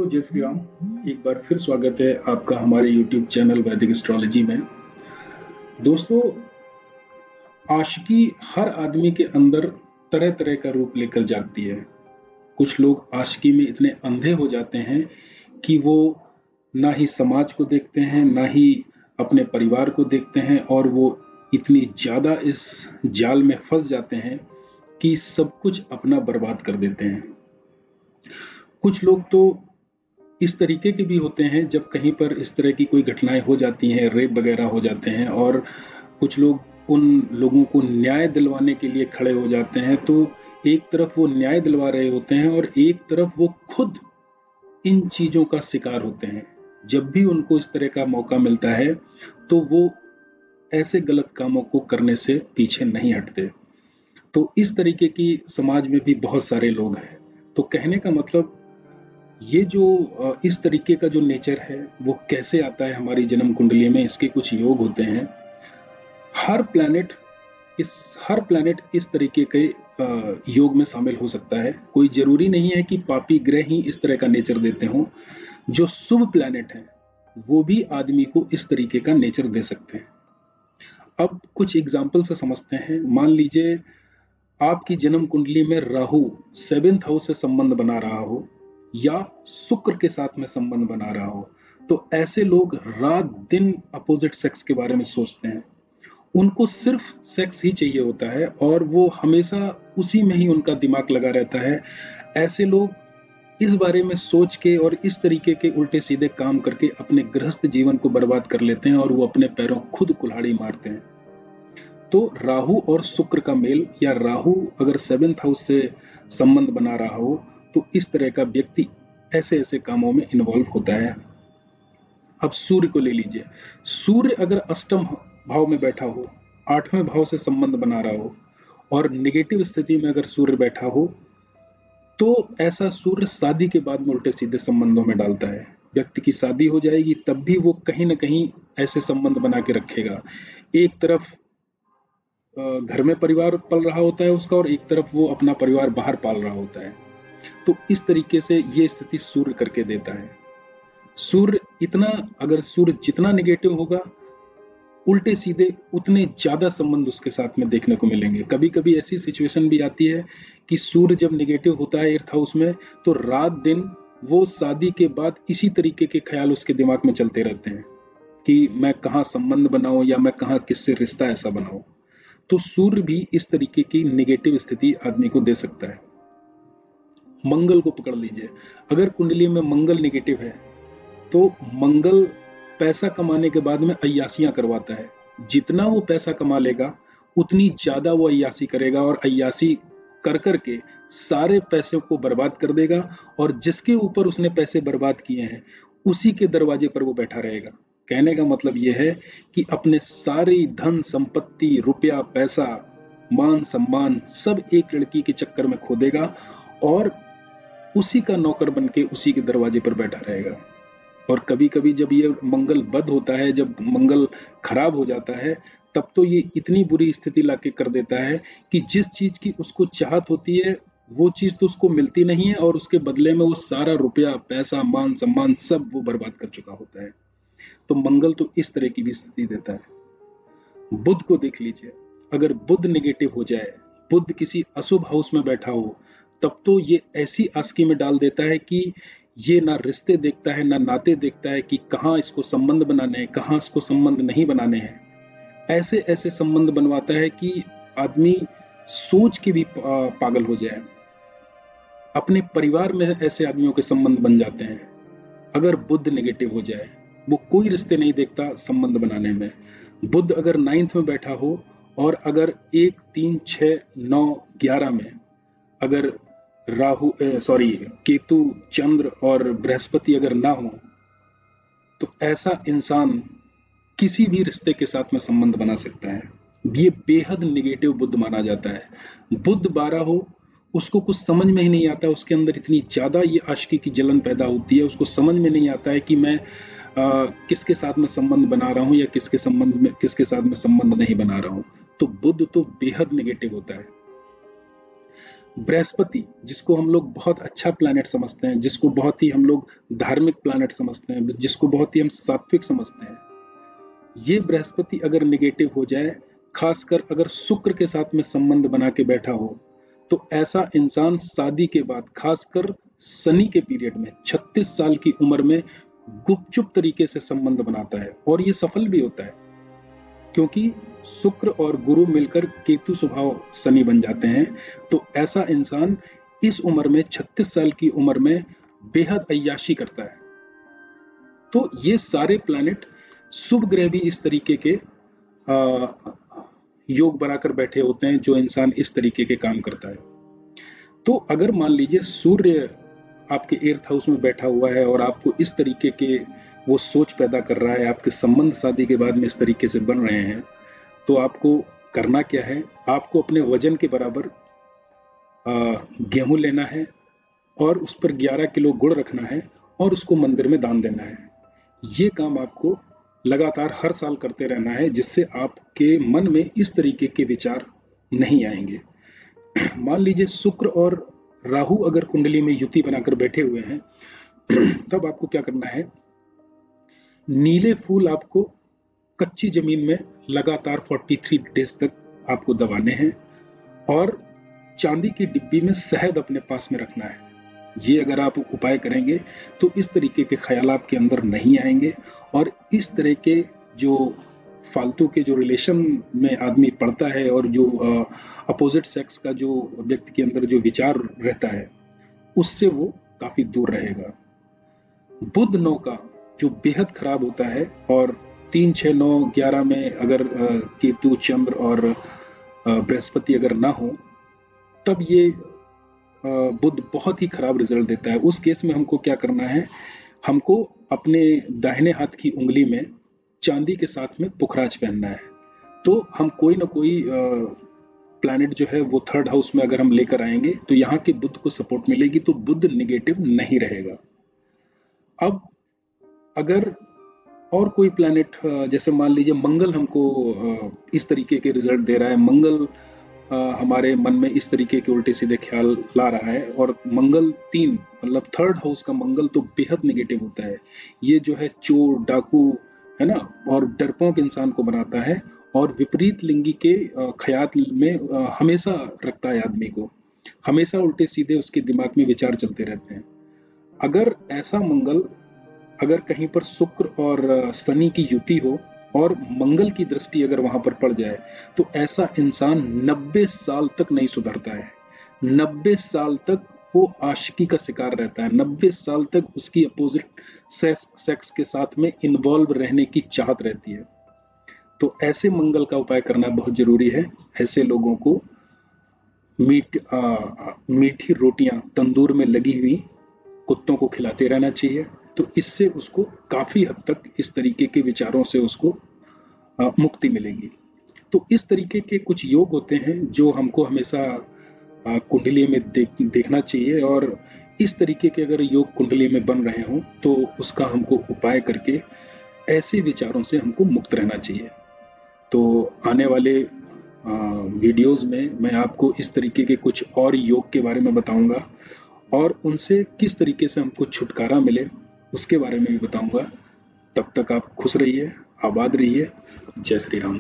दोस्तों, जय श्री राम। एक बार फिर स्वागत है आपका हमारे YouTube चैनल वैदिक एस्ट्रोलॉजी में। दोस्तों, आशिकी हर आदमी के अंदर तरह तरह का रूप लेकर जागती है। कुछ लोग आशिकी में इतने अंधे हो जाते हैं कि वो ना ही समाज को देखते हैं, ना ही अपने परिवार को देखते हैं, और वो इतनी ज्यादा इस जाल में फंस जाते हैं कि सब कुछ अपना बर्बाद कर देते हैं। कुछ लोग तो इस तरीके के भी होते हैं, जब कहीं पर इस तरह की कोई घटनाएं हो जाती हैं, रेप वगैरह हो जाते हैं, और कुछ लोग उन लोगों को न्याय दिलवाने के लिए खड़े हो जाते हैं, तो एक तरफ वो न्याय दिलवा रहे होते हैं और एक तरफ वो खुद इन चीजों का शिकार होते हैं। जब भी उनको इस तरह का मौका मिलता है तो वो ऐसे गलत कामों को करने से पीछे नहीं हटते। तो इस तरीके की समाज में भी बहुत सारे लोग हैं। तो कहने का मतलब, ये जो इस तरीके का जो नेचर है वो कैसे आता है हमारी जन्म कुंडली में, इसके कुछ योग होते हैं। हर प्लैनेट इस तरीके के योग में शामिल हो सकता है। कोई जरूरी नहीं है कि पापी ग्रह ही इस तरह का नेचर देते हों। जो शुभ प्लैनेट हैं वो भी आदमी को इस तरीके का नेचर दे सकते हैं। अब कुछ एग्जाम्पल से समझते हैं। मान लीजिए आपकी जन्म कुंडली में राहु 7th हाउस से संबंध बना रहा हो या शुक्र के साथ में संबंध बना रहा हो, तो ऐसे लोग रात दिन अपोजिट सेक्स के बारे में सोचते हैं। उनको सिर्फ सेक्स ही चाहिए होता है और वो हमेशा उसी में ही उनका दिमाग लगा रहता है। ऐसे लोग इस बारे में सोच के और इस तरीके के उल्टे सीधे काम करके अपने गृहस्थ जीवन को बर्बाद कर लेते हैं और वो अपने पैरों खुद कुल्हाड़ी मारते हैं। तो राहु और शुक्र का मेल, या राहु अगर 7th हाउस से संबंध बना रहा हो, तो इस तरह का व्यक्ति ऐसे ऐसे कामों में इन्वॉल्व होता है। अब सूर्य को ले लीजिए। सूर्य अगर अष्टम भाव में बैठा हो, 8वें भाव से संबंध बना रहा हो और निगेटिव स्थिति में अगर सूर्य बैठा हो, तो ऐसा सूर्य शादी के बाद में उल्टे सीधे संबंधों में डालता है। व्यक्ति की शादी हो जाएगी तब भी वो कहीं ना कहीं ऐसे संबंध बना के रखेगा। एक तरफ घर में परिवार पल रहा होता है उसका, और एक तरफ वो अपना परिवार बाहर पाल रहा होता है। तो इस तरीके से ये स्थिति सूर्य करके देता है। सूर्य जितना निगेटिव होगा, उल्टे सीधे उतने ज्यादा संबंध उसके साथ में देखने को मिलेंगे। कभी कभी ऐसी सिचुएशन भी आती है कि सूर्य जब निगेटिव होता है 8th हाउस में, तो रात दिन वो शादी के बाद इसी तरीके के ख्याल उसके दिमाग में चलते रहते हैं कि मैं कहाँ संबंध बनाऊं या मैं कहाँ किससे रिश्ता ऐसा बनाऊं। तो सूर्य भी इस तरीके की निगेटिव स्थिति आदमी को दे सकता है। मंगल को पकड़ लीजिए। अगर कुंडली में मंगल निगेटिव है तो मंगल पैसा कमाने के बाद में अय्यासियां करवाता है। जितना वो पैसा कमा लेगा उतनी ज्यादा वो अय्यासी करेगा और अय्यासी कर करके सारे पैसे को बर्बाद कर देगा, और जिसके ऊपर उसने पैसे बर्बाद किए हैं उसी के दरवाजे पर वो बैठा रहेगा। कहने का मतलब यह है कि अपने सारी धन संपत्ति, रुपया पैसा, मान सम्मान सब एक लड़की के चक्कर में खो देगा और उसी का नौकर बन के उसी के दरवाजे पर बैठा रहेगा। और कभी कभी जब ये मंगल बद होता है, जब मंगल खराब हो जाता है, तब तो ये इतनी बुरी स्थिति लाके कर देता है कि जिस चीज की उसको चाहत होती है वो चीज तो उसको मिलती नहीं है, और उसके बदले में वो सारा रुपया पैसा मान सम्मान सब वो बर्बाद कर चुका होता है। तो मंगल तो इस तरह की भी स्थिति देता है। बुध को देख लीजिए। अगर बुध निगेटिव हो जाए, बुध किसी अशुभ हाउस में बैठा हो, तब तो ये ऐसी आस्की में डाल देता है कि ये ना रिश्ते देखता है ना नाते देखता है कि कहाँ इसको संबंध बनाने हैं, कहाँ इसको संबंध नहीं बनाने हैं। ऐसे ऐसे संबंध बनवाता है कि आदमी सोच के भी पागल हो जाए। अपने परिवार में ऐसे आदमियों के संबंध बन जाते हैं। अगर बुध नेगेटिव हो जाए, वो कोई रिश्ते नहीं देखता संबंध बनाने में। बुध अगर 9th में बैठा हो और अगर 1, 3, 6, 9, 11 में अगर केतु, चंद्र और बृहस्पति अगर ना हो, तो ऐसा इंसान किसी भी रिश्ते के साथ में संबंध बना सकता है। ये बेहद निगेटिव बुध माना जाता है। बुध 12 हो, उसको कुछ समझ में ही नहीं आता, उसके अंदर इतनी ज्यादा ये आशिकी की जलन पैदा होती है, उसको समझ में नहीं आता है कि मैं किसके साथ में संबंध बना रहा हूं या किसके साथ में संबंध नहीं बना रहा हूं। तो बुध तो बेहद निगेटिव होता है। बृहस्पति, जिसको हम लोग बहुत अच्छा प्लैनेट समझते हैं, जिसको बहुत ही हम लोग धार्मिक प्लैनेट समझते हैं, जिसको बहुत ही हम सात्विक समझते हैं, ये बृहस्पति अगर निगेटिव हो जाए, खासकर अगर शुक्र के साथ में संबंध बना के बैठा हो, तो ऐसा इंसान शादी के बाद, खासकर शनि के पीरियड में 36 साल की उम्र में गुपचुप तरीके से संबंध बनाता है, और ये सफल भी होता है, क्योंकि शुक्र और गुरु मिलकर केतु स्वभाव शनि बन जाते हैं। तो ऐसा इंसान इस उम्र में 36 साल की उम्र में बेहद अय्याशी करता है। तो ये सारे प्लैनेट, शुभ ग्रह भी इस तरीके के योग बनाकर बैठे होते हैं, जो इंसान इस तरीके के काम करता है। तो अगर मान लीजिए सूर्य आपके 8th हाउस में बैठा हुआ है और आपको इस तरीके के वो सोच पैदा कर रहा है, आपके संबंध शादी के बाद में इस तरीके से बन रहे हैं, तो आपको करना क्या है? आपको अपने वजन के बराबर गेहूं लेना है और उस पर 11 किलो गुड़ रखना है और उसको मंदिर में दान देना है। ये काम आपको लगातार हर साल करते रहना है, जिससे आपके मन में इस तरीके के विचार नहीं आएंगे। मान लीजिए शुक्र और राहु अगर कुंडली में युति बनाकर बैठे हुए हैं, तब आपको क्या करना है? नीले फूल आपको कच्ची जमीन में लगातार 43 डेज तक आपको दबाने हैं, और चांदी की डिब्बी में शहद अपने पास में रखना है। ये अगर आप उपाय करेंगे तो इस तरीके के ख्याल आपके अंदर नहीं आएंगे, और इस तरह के जो फालतू के जो रिलेशन में आदमी पड़ता है, और जो अपोजिट सेक्स का जो व्यक्ति के अंदर जो विचार रहता है, उससे वो काफी दूर रहेगा। बुध 9 का जो बेहद खराब होता है, और 3, 6, 9, 11 में अगर केतु, चंद्र और बृहस्पति अगर ना हो, तब ये बुध बहुत ही खराब रिजल्ट देता है। उस केस में हमको क्या करना है? हमको अपने दाहिने हाथ की उंगली में चांदी के साथ में पुखराज पहनना है। तो हम कोई ना कोई प्लैनेट जो है वो 3rd हाउस में अगर हम लेकर आएंगे, तो यहाँ के बुध को सपोर्ट मिलेगी, तो बुध निगेटिव नहीं रहेगा। अब अगर और कोई प्लैनेट, जैसे मान लीजिए मंगल हमको इस तरीके के रिजल्ट दे रहा है, मंगल हमारे मन में इस तरीके के उल्टे सीधे ख्याल ला रहा है, और मंगल 3 मतलब 3rd हाउस का मंगल तो बेहद निगेटिव होता है। ये जो है चोर, डाकू, है ना, और डरपोक इंसान को बनाता है, और विपरीत लिंगी के ख्याल में हमेशा रखता है आदमी को, हमेशा उल्टे सीधे उसके दिमाग में विचार चलते रहते हैं। अगर ऐसा मंगल, अगर कहीं पर शुक्र और शनि की युति हो और मंगल की दृष्टि अगर वहां पर पड़ जाए, तो ऐसा इंसान 90 साल तक नहीं सुधरता है। 90 साल तक वो आशिकी का शिकार रहता है, 90 साल तक उसकी अपोजिट सेक्स के साथ में इन्वॉल्व रहने की चाहत रहती है। तो ऐसे मंगल का उपाय करना बहुत जरूरी है। ऐसे लोगों को मीठी रोटियां तंदूर में लगी हुई कुत्तों को खिलाते रहना चाहिए। तो इससे उसको काफी हद तक इस तरीके के विचारों से उसको मुक्ति मिलेगी। तो इस तरीके के कुछ योग होते हैं जो हमको हमेशा कुंडली में देखना चाहिए, और इस तरीके के अगर योग कुंडली में बन रहे हों, तो उसका हमको उपाय करके ऐसे विचारों से हमको मुक्त रहना चाहिए। तो आने वाले वीडियोस में मैं आपको इस तरीके के कुछ और योग के बारे में बताऊंगा, और उनसे किस तरीके से हमको छुटकारा मिले उसके बारे में भी बताऊंगा। तब तक आप खुश रहिए, आबाद रहिए। जय श्री राम।